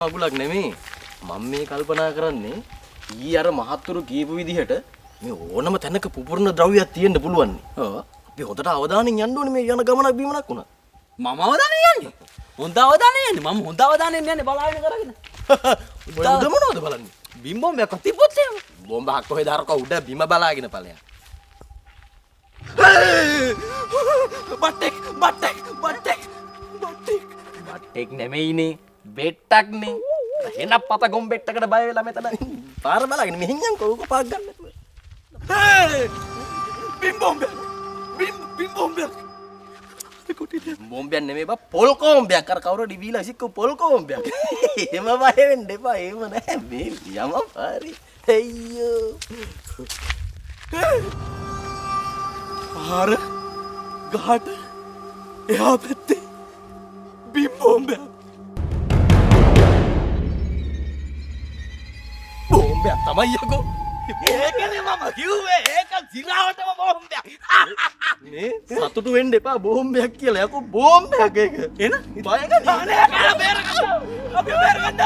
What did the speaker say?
අගුලක් නෙමෙයි. මම මේ කල්පනා කරන්නේ ඊ අර මහත්තුරු කියපු විදිහට මේ ඕනම තැනක පුපුරන ද්‍රව්‍යයක් තියෙන්න පුළුවන්. ඔව්. අපි හොඳට අවධානයෙන් යන්න ඕනේ මේ යන ගමනක් බීමනක් උනා. මම අවධානයෙන් යන්නේ. හොඳ අවධානයෙන් යන්නේ. මම හොඳ අවධානයෙන් යන්නේ බලාගෙන කරගෙන. උඩ මොනවද බලන්නේ? බිම් බෝම්බයක් තිබ්බොත් එහෙම. බෝම්බයක් කොහෙද අරක උඩ බිම බලාගෙන ඵලයන්. බට්ටෙක් නෙමෙයිනේ. බෙට්ටක්නේ. එහෙනම් පත ගොම් බෙට්ටකට බය වෙලා මෙතන. පාර බලාගෙන මෙහෙන් යන්කෝ උක පාක් ගන්න නැතුව. බිම් බෝම්බයක්. බෝම්බයක් නෙමෙයි බා පොල් කොම්බයක් අර කවුරු ඩිවිලා ඉසික්ක පොල් කොම්බයක්. එහෙම බය වෙන්න එපා. එහෙම නෑ මේ යම පාරි. අයියෝ. පාර ගහට එහා පැත්තේ බිම් බෝම්බයක්. බෝම්බයක් තමයි යකෝ. ඒකනේ මම කිව්වේ. ඒක සිරාවටම බෝම්බයක්. මේ සතුටු වෙන්න එපා බෝම්බයක් කියලා. යකෝ බෝම්බයක් ඒක. එන බය ගන්න. අනේ බේරගන්න. අපි බේරගන්න.